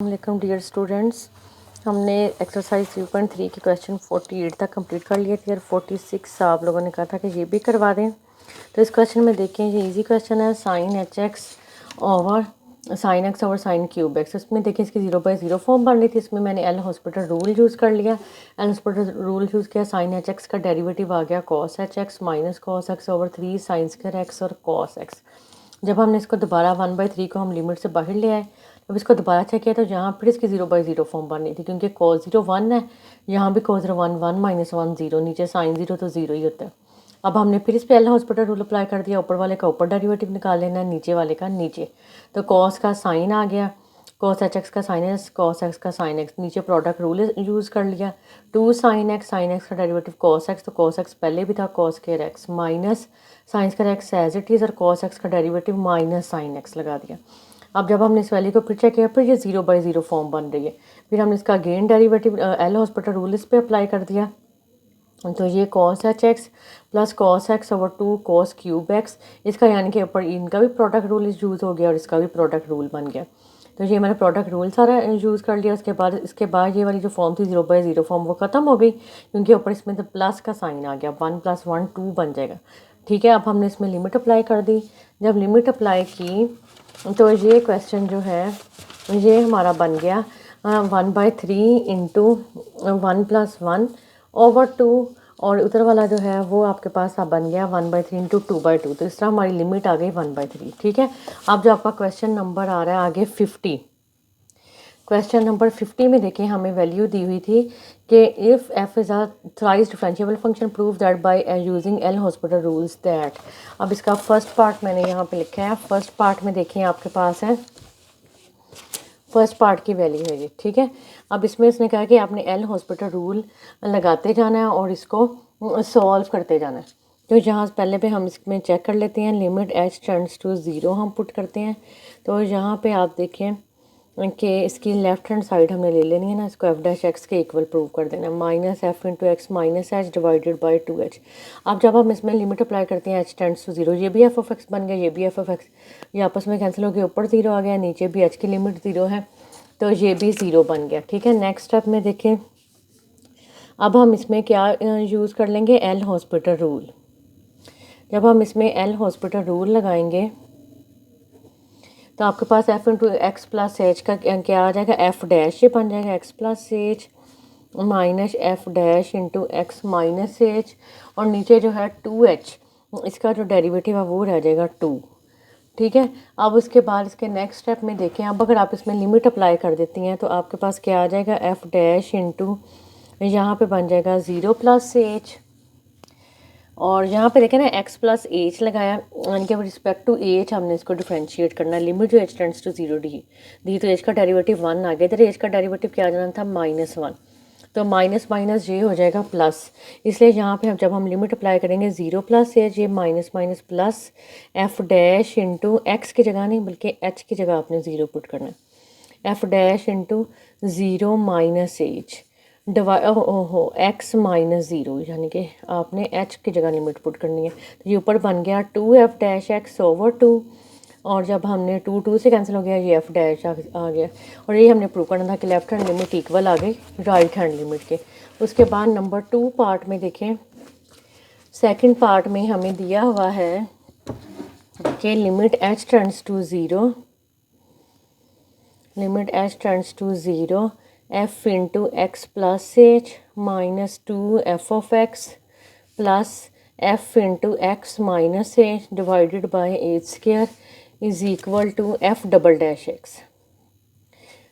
अस्सलाम dear students, हमने exercise 3.3 के क्वेश्चन 48 तक कंप्लीट कर लिए थे और 46 आप लोगों ने कहा था कि ये भी करवा दें। तो इस क्वेश्चन में देखें, ये इजी क्वेश्चन है, sine x over sine cube x. इसमें देखिए इसकी 0/0 फॉर्म बन रही थी। इसमें मैंने एल हॉस्पिटल रूल यूज़ कर लिया। एल हॉस्पिटल रूल यूज़ किया, साइन एक्स का डेरिवेटिव आ गया cos x minus cos x over 3 sign square x और कॉस एक्स। जब हमने इसको दोबारा 1/3 को हम लिमिट से बाहर ले आए, जब इसको दोबारा चेक किया तो यहाँ फिर इसकी 0/0 फॉर्म बननी थी, क्योंकि cos 0 1 है, यहाँ भी cos 0 1 1 माइनस 1 0, नीचे साइन 0 तो 0 ही होता है। अब हमने फिर इस पे एल हॉस्पिटल रूल अप्लाई कर दिया, ऊपर वाले का ऊपर डेरिवेटिव निकाल लेना है, नीचे वाले का नीचे। तो cos का साइन आ गया, cos एच का साइन एक्स, cos एक्स का साइन एक्स, नीचे प्रोडक्ट रूल यूज़ कर लिया। 2 साइन एक्स का डेरिवेटिव cos एक्स, तो cos एक्स पहले भी था, cos square X minus sine square X as it is, और cos एक्स का डेरिवेटिव माइनस साइन एक्स लगा दिया। अब जब हमने इस वैल्यू को फिर चेक किया, फिर ये 0/0 फॉर्म बन रही है। फिर हमने इसका again derivative L hospital rule इस पे अप्लाई कर दिया, तो ये cos H x plus cos x over 2 cos cube x, इसका यानी कि ऊपर इनका भी प्रोडक्ट रूल यूज़ हो गया और इसका भी प्रोडक्ट रूल बन गया। तो ये मैंने प्रोडक्ट रूल सारा यूज़ कर लिया। इसके बाद ये वाली जो फॉर्म थी 0/0 फॉर्म, वो ख़त्म हो गई, क्योंकि ऊपर इसमें तो प्लस का साइन आ गया, 1 + 1 2 बन जाएगा। ठीक है, अब हमने इसमें लिमिट अप्लाई कर दी। जब लिमिट अप्लाई की तो ये क्वेश्चन जो है ये हमारा बन गया 1/3 इंटू 1 + 1 ओवर 2, और उधर वाला जो है वो आपके पास अब बन गया 1/3 इंटू 2/2। तो इस तरह हमारी लिमिट आ गई 1/3। ठीक है, अब जो आपका क्वेश्चन नंबर आ रहा है आगे 50, क्वेश्चन नंबर 50 में देखिए हमें वैल्यू दी हुई थी कि if F is a thrice differentiable function prove that by using L hospital rules that. अब इसका फर्स्ट पार्ट मैंने यहाँ पे लिखा है। फर्स्ट पार्ट में देखिए आपके पास है, फर्स्ट पार्ट की वैल्यू है ये। ठीक है, अब इसमें इसने कहा कि आपने एल हॉस्पिटल रूल लगाते जाना है और इसको सॉल्व करते जाना है। तो यहाँ पहले पे हम इसमें चेक कर लेते हैं, लिमिट एच टेंड्स टू 0 हम पुट करते हैं। तो यहाँ पे आप देखें कि इसकी लेफ्ट हैंड साइड हमने ले लेनी है ना, इसको f' के इक्वल प्रूव कर देना है, minus F into X minus H divided by 2h। अब जब हम इसमें लिमिट अप्लाई करते हैं h टेंड्स टू 0, ये भी f(x) बन गया, ये भी f(x), ये आपस में कैंसिल हो गया, ऊपर 0 आ गया, नीचे भी h की लिमिट 0 है, तो ये भी 0 बन गया। ठीक है, नेक्स्ट स्टेप में देखें, अब हम इसमें क्या यूज़ कर लेंगे, एल हॉस्पिटल रूल। जब हम इसमें एल हॉस्पिटल रूल लगाएंगे तो आपके पास f into X plus H का क्या आ जाएगा, f' ये बन जाएगा x plus H minus f' into X minus H, और नीचे जो है 2h, इसका जो डेरिवेटिव है वो रह जाएगा 2। ठीक है, अब उसके बाद इसके नेक्स्ट स्टेप में देखें, अब अगर आप इसमें लिमिट अप्लाई कर देती हैं तो आपके पास क्या आ जाएगा, f' इंटू यहाँ पे बन जाएगा 0 प्लस एच, और यहाँ पे देखें ना x प्लस एच लगाया, यानी कि रिस्पेक्ट टू एच हमने इसको डिफ्रेंशिएट करना है। लिमिट जो h टेंड्स टू 0 दी तो h का डेरिवेटिव 1 आ गया, इधर h का डेरिवेटिव क्या आ जाना था, -1, तो माइनस माइनस ये हो जाएगा प्लस। इसलिए यहाँ पे हम जब हम लिमिट अप्लाई करेंगे 0 प्लस एच, ये minus minus plus f' into x की जगह नहीं बल्कि h की जगह आपने 0 पुट करना है, f' into 0 minus H x minus 0, यानी कि आपने h की जगह लिमिट पुट करनी है। तो ये ऊपर बन गया 2f' ओवर 2, और जब हमने 2 से कैंसिल हो गया, ये f' आ गया, और ये हमने प्रूव करना था कि लेफ्ट हैंड लिमिट इक्वल आ गई राइट हैंड लिमिट के। उसके बाद नंबर 2 पार्ट में देखें, सेकंड पार्ट में हमें दिया हुआ है कि limit h tends to 0, limit h tends to 0 f into X plus H minus 2f(x) plus f into X minus H divided by H square is equal to f''x।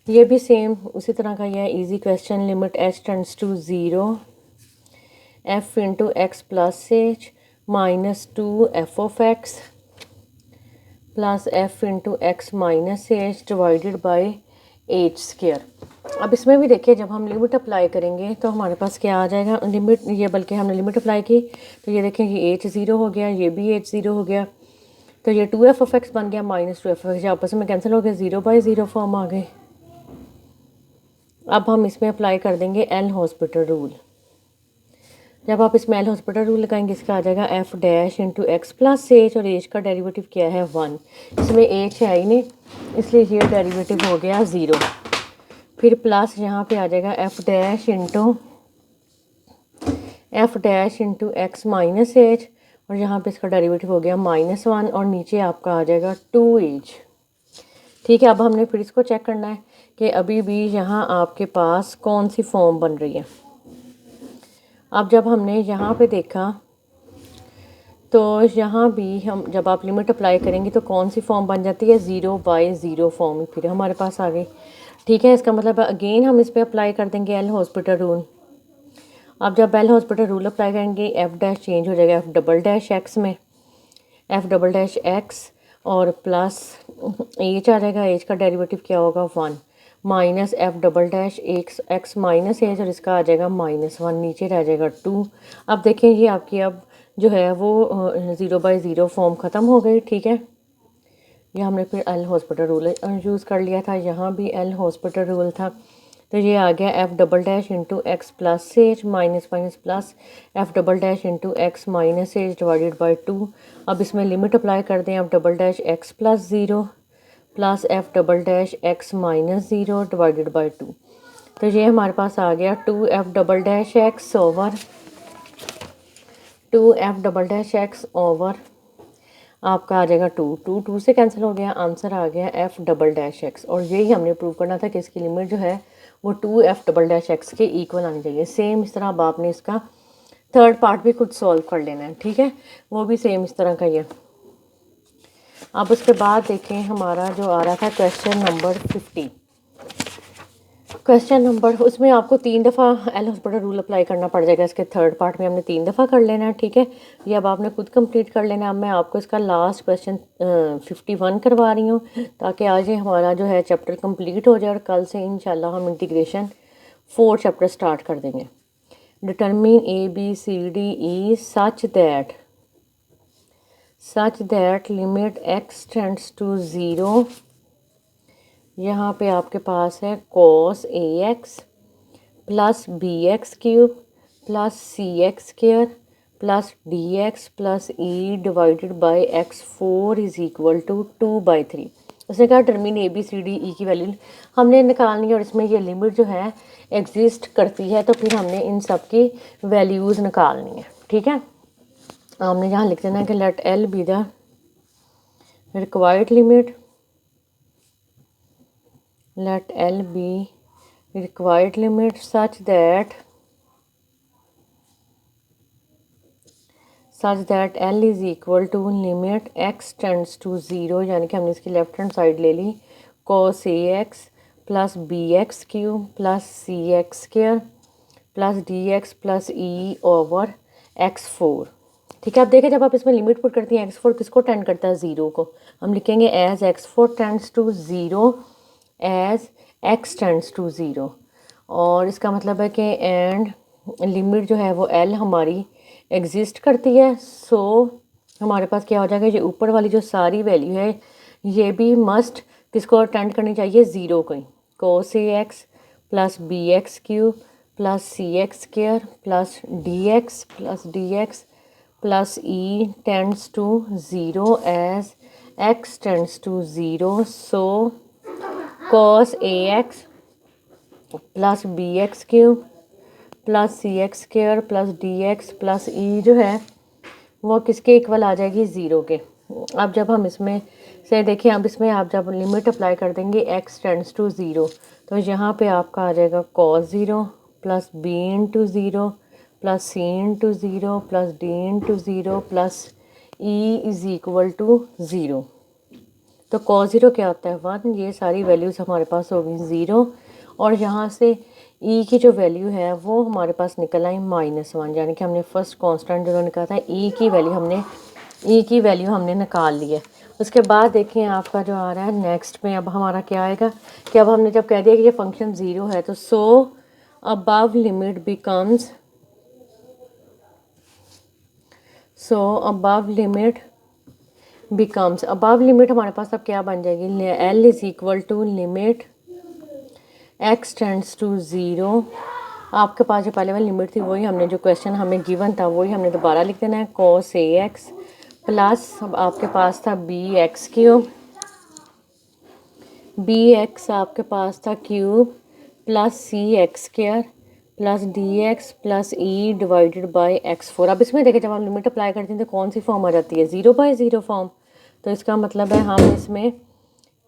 ये भी same उसी तरह का यह easy question, limit h tends to 0 f into X plus H minus 2f(x) plus f into X minus H divided by H square. अब इसमें भी देखिए जब हम लिमिट अप्लाई करेंगे तो हमारे पास क्या आ जाएगा, लिमिट ये बल्कि हमने लिमिट अप्लाई की तो ये देखें कि h 0 हो गया, ये भी h 0 हो गया, तो ये 2f(x) बन गया माइनस 2f(x), आपस में कैंसिल हो गया, 0/0 फॉर्म आ गए। अब हम इसमें अप्लाई कर देंगे एल हॉस्पिटल रूल। जब आप इसमें एल हॉस्पिटल रूल लगाएंगे, इसका आ जाएगा f' into X plus H, और एच का डेरिवेटिव क्या है 1, इसमें एच है ही नहीं, इसलिए ये डेरिवेटिव हो गया 0। फिर प्लस यहाँ पे आ जाएगा F dash into X minus H, और यहाँ पे इसका डेरिवेटिव हो गया -1, और नीचे आपका आ जाएगा 2h। ठीक है, अब हमने फिर इसको चेक करना है कि अभी भी यहाँ आपके पास कौन सी फॉर्म बन रही है। अब जब हमने यहाँ पे देखा तो यहाँ भी हम जब आप लिमिट अप्लाई करेंगे तो कौन सी फॉर्म बन जाती है, 0/0 फॉर्म फिर हमारे पास आ गई। ठीक है, इसका मतलब अगेन हम इस पर अप्लाई कर देंगे एल हॉस्पिटल रूल। अब जब एल हॉस्पिटल रूल अप्लाई करेंगे एफ डैश चेंज हो जाएगा एफ डबल डैश एक्स में, एफ डबल डैश एक्स और प्लस एच आ जाएगा, एच का डेरिवेटिव क्या होगा 1 minus F double dash x minus H, और इसका आ जाएगा -1, नीचे रह जाएगा 2। अब देखें ये आपकी अब जो है वो 0/0 फॉर्म ख़त्म हो गई। ठीक है, ये हमने फिर एल हॉस्पिटल रूल यूज़ कर लिया था, यहाँ भी एल हॉस्पिटल रूल था, तो ये आ गया F double dash into X plus H minus plus F double dash into X minus H divided by 2। अब इसमें लिमिट अप्लाई कर दें, F double dash x plus 0 plus F double dash x minus 0 divided by 2, तो ये हमारे पास आ गया 2f double dash x over 2f double dash x over आपका आ जाएगा 2 से कैंसिल हो गया, आंसर आ गया f डबल डैश एक्स। और यही हमने प्रूव करना था कि इसकी लिमिट जो है वो 2f डबल डैश एक्स के इक्वल आनी चाहिए। सेम इस तरह अब आपने इसका थर्ड पार्ट भी खुद सॉल्व कर लेना है। ठीक है, वो भी सेम इस तरह का ही है। अब उसके बाद देखें हमारा जो आ रहा था क्वेश्चन नंबर 50। क्वेश्चन नंबर उसमें आपको 3 दफ़ा एल हॉस्पिटल रूल अप्लाई करना पड़ जाएगा। इसके थर्ड पार्ट में हमने 3 दफ़ा कर लेना है। ठीक है, ये अब आपने खुद कंप्लीट कर लेना है। अब मैं आपको इसका लास्ट क्वेश्चन 51 करवा रही हूँ ताकि आज हमारा जो है चैप्टर कंप्लीट हो जाए और कल से इंशाल्लाह हम इंटीग्रेशन 4 चैप्टर स्टार्ट कर देंगे। Determine ABCDE such that limit x tends to 0, यहाँ पे आपके पास है cos AX plus BX cube plus CX square plus DX plus E divided by x4 is equal to 2/3। उसने कहा डिटरमिन ABCDE की वैल्यू हमने निकालनी है और इसमें ये लिमिट जो है एग्जिस्ट करती है, तो फिर हमने इन सब की वैल्यूज़ निकालनी है। ठीक है, हमने यहाँ लिख देना है कि let L be the required limit, let L be required limit such that L is equal to limit x tends to 0, यानी कि हमने इसकी लेफ्ट हैंड साइड ले ली cos AX plus BX cube plus CX square plus DX plus E over x4। ठीक है, अब देखें जब आप इसमें लिमिट पुट करती हैं x4 किसको टेंड करता है 0 को, हम लिखेंगे as x4 tends to 0 as x tends to 0, और इसका मतलब है कि एंड लिमिट जो है वो L हमारी एग्जिस्ट करती है। सो हमारे पास क्या हो जाएगा, ये ऊपर वाली जो सारी वैल्यू है ये भी मस्ट किसको अटेंड करनी चाहिए 0 को ही, cos AX plus BX cube plus CX square plus DX plus E tends to 0 as x tends to 0। So cos AX plus BX cube plus CX square plus DX plus E जो है वो किसके equal आ जाएगी 0 के। अब जब हम इसमें से देखें, अब इसमें आप जब लिमिट अप्लाई कर देंगे x टेंड्स टू 0, तो यहाँ पे आपका आ जाएगा cos 0 plus B into 0 plus C into 0 plus D into 0 plus E is equal to 0। तो cos 0 क्या होता है 1, ये सारी वैल्यूज़ हमारे पास होगी 0, और यहाँ से E की जो वैल्यू है वो हमारे पास निकल आई -1, यानी कि हमने फर्स्ट कांस्टेंट जो निकाला था E की वैल्यू हमने निकाल ली है। उसके बाद देखें आपका जो आ रहा है नेक्स्ट में, अब हमारा क्या आएगा कि अब हमने जब कह दिया कि ये फंक्शन 0 है तो so above limit becomes above limit हमारे पास अब क्या बन जाएगी, L is equal to limit x tends to 0। आपके पास जो पहले वाली लिमिट थी वही हमने, जो क्वेश्चन हमें गिवन था वही हमने दोबारा लिख देना है, cos AX प्लस अब आपके पास था BX क्यूब, BX आपके पास था cube plus C X square plus D X plus E divided by X four. अब इसमें देखें जब हम लिमिट अप्लाई करते हैं तो कौन सी फॉर्म आ जाती है, 0/0 फॉर्म। तो इसका मतलब है हम इसमें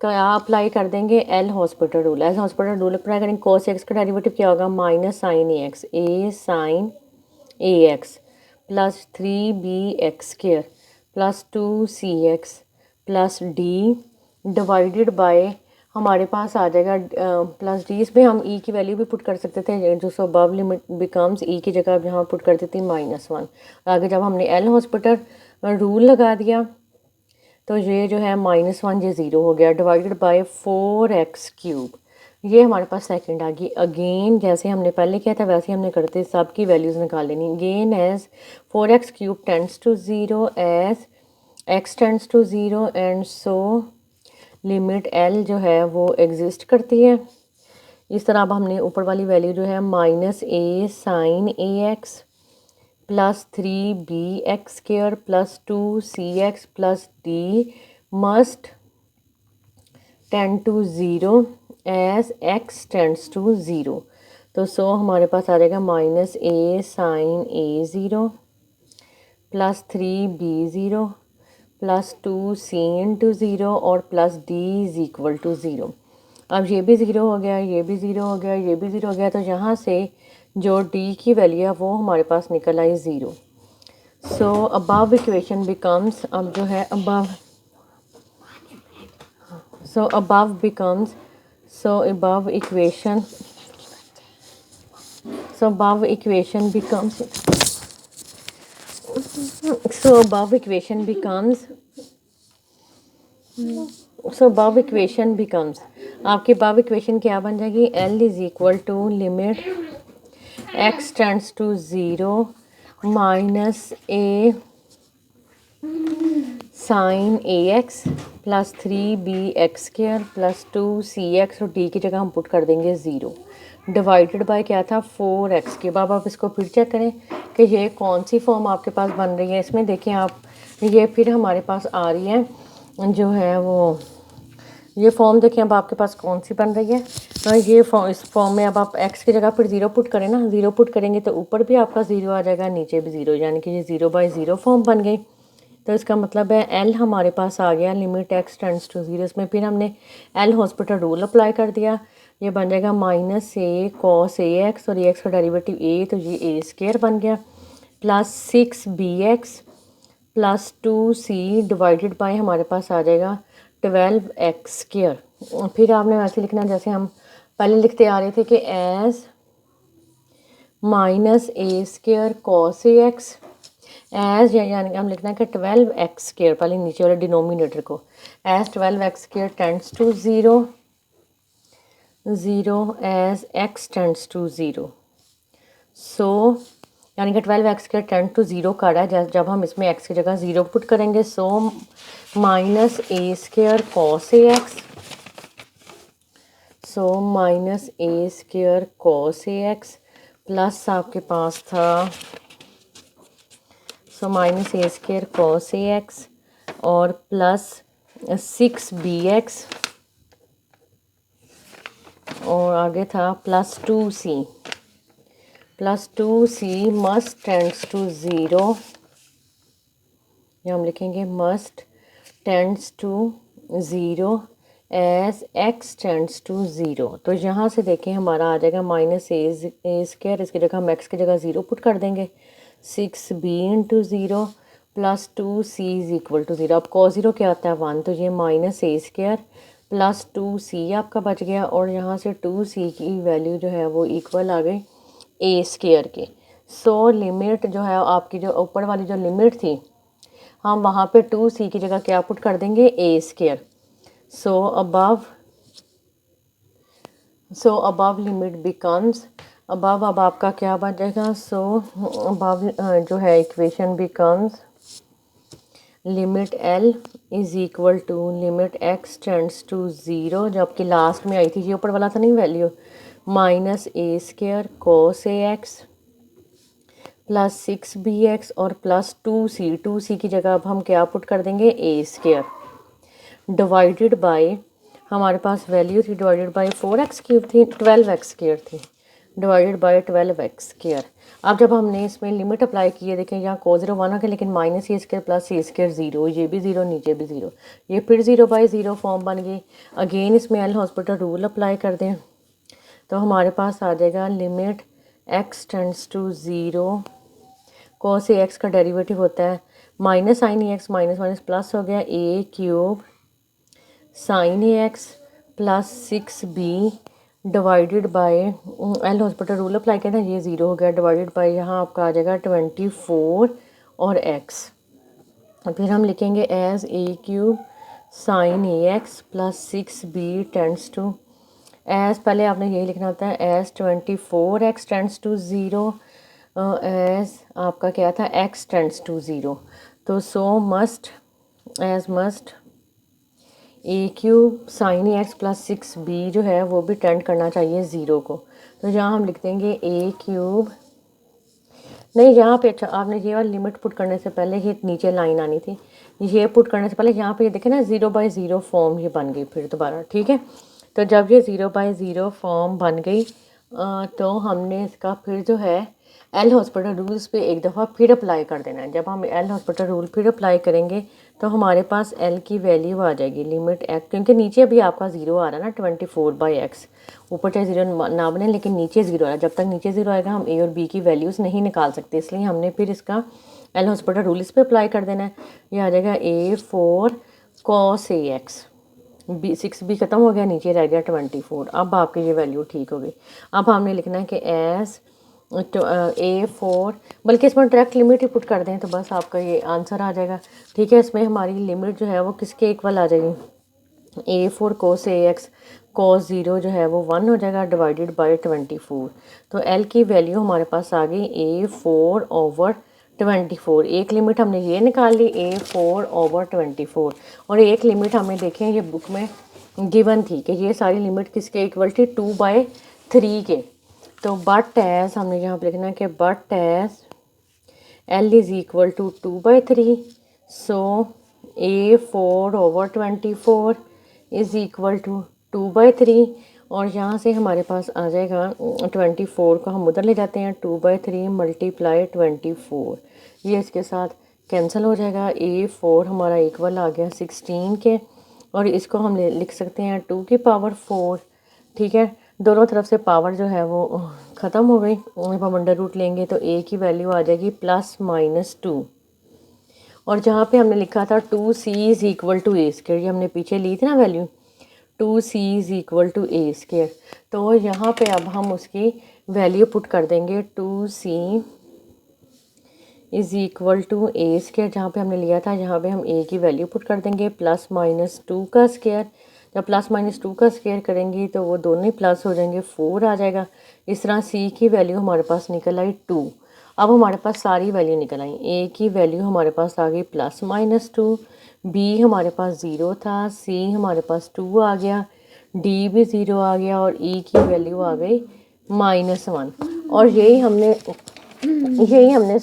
क्या अप्लाई कर देंगे, L hospital rule. L hospital rule apply करेंगे, कॉस एक्स का डेरिवेटिव क्या होगा, minus sine A sine A X plus 3b(x) square plus 2c(x) plus D divided by हमारे पास आ जाएगा प्लस डी। इसमें हम ई की वैल्यू भी पुट कर सकते थे, जो सो अबव लिमिट बिकम्स ई की जगह अब यहाँ पुट कर देती -1। आगे जब हमने एल हॉस्पिटल रूल लगा दिया तो ये जो है -1 ये 0 हो गया, डिवाइडेड बाय 4x³। ये हमारे पास सेकंड आ गई। अगेन जैसे हमने पहले किया था वैसे हमने करते सब की वैल्यूज़ निकाल लेनी। Again as 4x³ tends to 0 as x tends to 0 and so limit L जो है वो एग्जिस्ट करती है। इस तरह अब हमने ऊपर वाली वैल्यू जो है -a sine A X plus 3b(x) square plus 2c(x) plus D must tend to 0 as x tends to 0। तो सो हमारे पास आ जाएगा -a sine A 0 plus 3b0 plus 2c into 0 और plus d is equal to 0। अब ये भी 0 हो गया, ये भी 0 हो गया, ये भी 0 हो गया। तो यहाँ से जो d की वैल्यू है वो हमारे पास निकल आई 0। सो अबव इक्वेशन बिकम्स, अब जो है अबव इक्वेशन बिकम्स आपकी अबव इक्वेशन क्या बन जाएगी, L is equal to limit x tends to 0 minus a sine A X plus 3b(x) square plus 2c(x) और d की जगह हम पुट कर देंगे 0 डिवाइडेड बाय क्या था 4x के। बाद आप इसको फिर चेक करें कि ये कौन सी फॉर्म आपके पास बन रही है। इसमें देखें आप, ये फिर हमारे पास आ रही है जो है वो ये फॉर्म देखें अब आपके पास कौन सी बन रही है। ये फॉर्म, इस फॉर्म में अब आप x की जगह फिर 0 पुट करें ना, 0 पुट करेंगे तो ऊपर भी आपका 0 आ जाएगा, नीचे भी 0, यानी कि ये 0/0 फॉर्म बन गई। तो इसका मतलब है L हमारे पास आ गया लिमिट x टेंड्स टू 0। इसमें फिर हमने L हॉस्पिटल रूल अप्लाई कर दिया, ये बन जाएगा -a cos a x और x का डेरिवेटिव a, तो ये a स्क्वायर बन गया plus 6bx plus 2c divided by हमारे पास आ जाएगा 12x स्क्वायर। फिर आपने वैसे लिखना जैसे हम पहले लिखते आ रहे थे कि as -a square cos a x as, यानी हम लिखना है कि 12x स्क्वायर, पहले नीचे वाले डिनोमिनेटर को, as 12x square tends to 0 as x tends to 0। So यानी कि 12x स्क्वायर टेंड टू 0 का है, जब हम इसमें x की जगह 0 पुट करेंगे। सो -a square cos a x, so -a square cos a x plus आपके पास था -a square cos a x और प्लस 6bx और आगे था plus 2c must tends to 0, ये हम लिखेंगे must tends to 0 as x tends to 0। तो यहाँ से देखें हमारा आ जाएगा -a स्क्वायर, इसकी जगह हम x की जगह 0 पुट कर देंगे, 6b into 0 plus 2c is equal to 0। अब cos 0 क्या होता है 1, तो ये -a स्क्वायर प्लस 2c आपका बच गया और यहाँ से 2c की वैल्यू जो है वो इक्वल आ गई a स्क्वायर के। सो लिमिट जो है आपकी, जो ऊपर वाली जो लिमिट थी, हम वहाँ पे 2c की जगह क्या पुट कर देंगे, a square. So above limit becomes, above अब आपका क्या बन जाएगा। सो अबव जो है equation becomes limit L is equal to limit x tends to 0, जो आपकी लास्ट में आई थी, ये ऊपर वाला था नहीं value, -a square cos a x plus 6bx और प्लस 2c की जगह अब हम क्या पुट कर देंगे, a स्क्वायर डिवाइडेड बाय हमारे पास वैल्यू थी डिवाइडेड बाई 4x³ थी, 12x² थी डिवाइडेड बाई 12x²। अब जब हमने इसमें लिमिट अप्लाई की है, देखें यहाँ cos 0 1 आ गया, लेकिन -a² प्लस a² 0, ये भी 0 नीचे भी 0, ये फिर 0/0 फॉर्म बन गई। अगेन इसमें एल हॉस्पिटल रूल अप्लाई कर दें तो हमारे पास आ जाएगा limit x tends to 0, cos ax का डेरिवेटिव होता है minus sine ax minus minus plus हो गया a³ sine ax plus 6b divided by L hospital rule apply किया था, ये 0 हो गया, डिवाइडेड बाय यहाँ आपका आ जाएगा 24 और x। फिर हम लिखेंगे as a³ sine ax plus 6b tends to, as पहले आपने यही लिखना होता है as 24x tends to 0, as आपका क्या था x टेंड्स टू 0, तो so must as must a³ sine ax plus 6b जो है वो भी टेंड करना चाहिए 0 को। तो यहाँ हम लिख देंगे a³ नहीं, यहाँ पे अच्छा आपने ये वाली लिमिट पुट करने से पहले ये नीचे लाइन आनी थी, ये पुट करने से पहले यहाँ पे ये देखें ना 0/0 फॉर्म ये बन गई फिर दोबारा, ठीक है। तो जब ये 0/0 फॉर्म बन गई तो हमने इसका फिर जो है एल हॉस्पिटल रूल्स पे एक दफ़ा फिर अप्लाई कर देना है। जब हम एल हॉस्पिटल रूल फिर अप्लाई करेंगे तो हमारे पास एल की वैल्यू आ जाएगी लिमिट एक्स, क्योंकि नीचे भी आपका 0 आ रहा है ना 24/x, ऊपर चाहे 0 ना बने लेकिन नीचे 0 आ रहा है। जब तक नीचे 0 आएगा हम ए और बी की वैल्यूज़ नहीं निकाल सकते, इसलिए हमने फिर इसका एल हॉस्पिटल रूल इस पर अप्लाई कर देना है। ये आ जाएगा a4 cos ax, B 6b ख़त्म हो गया, नीचे रह गया 24। अब आपकी ये वैल्यू ठीक हो गई। अब हमने लिखना है कि एज तो a4, बल्कि इसमें डायरेक्ट लिमिट ही पुट कर दें तो बस आपका ये आंसर आ जाएगा, ठीक है। इसमें हमारी लिमिट जो है वो किसके इक्वल आ जाएगी, a4 cos ax cos 0 जो है वो 1 हो जाएगा डिवाइडेड बाय 24। तो l की वैल्यू हमारे पास आ गई a4/24। एक लिमिट हमने ये निकाल ली a4/24, और एक लिमिट हमें देखें ये बुक में गिवन थी कि ये सारी लिमिट किसके इक्वल थी 2/3 के। तो बट एज हमने यहाँ पर लिखना है कि but as l is equal to 2/3, so a4/24 is equal to 2/3, और यहाँ से हमारे पास आ जाएगा 24 को हम उधर ले जाते हैं 2/3 मल्टीप्लाई 24, ये इसके साथ कैंसिल हो जाएगा। a4 हमारा इक्वल आ गया 16 के, और इसको हम लिख सकते हैं 2 की पावर 4, ठीक है। दोनों तरफ से पावर जो है वो ख़त्म हो गई, जब हम अंडर रूट लेंगे तो a की वैल्यू आ जाएगी +-2, और जहाँ पे हमने लिखा था 2c is equal to a², ये हमने पीछे ली थी ना value 2c is equal to a², तो यहाँ पे अब हम उसकी वैल्यू पुट कर देंगे 2c is equal to a², जहाँ पे हमने लिया था यहाँ पे हम a की वैल्यू पुट कर देंगे +-2 का स्क्वायर। जब +-2 का स्क्वायर करेंगे तो वो दोनों ही प्लस हो जाएंगे, 4 आ जाएगा। इस तरह c की वैल्यू हमारे पास निकल आई 2। अब हमारे पास सारी वैल्यू निकल आई, a की वैल्यू हमारे पास आ गई +-2, b हमारे पास 0 था, c हमारे पास 2 आ गया, d भी 0 आ गया, और e की वैल्यू आ गई -1। और यही हमने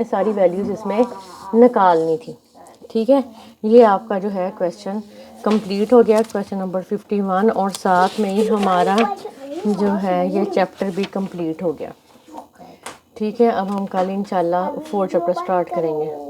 सारी वैल्यूज़ इसमें निकालनी थी, ठीक है। ये आपका जो है क्वेश्चन कंप्लीट हो गया, क्वेश्चन नंबर 51, और साथ में ही हमारा जो है ये चैप्टर भी कंप्लीट हो गया, ठीक है। अब हम कल इंशाल्लाह 4 चैप्टर स्टार्ट करेंगे।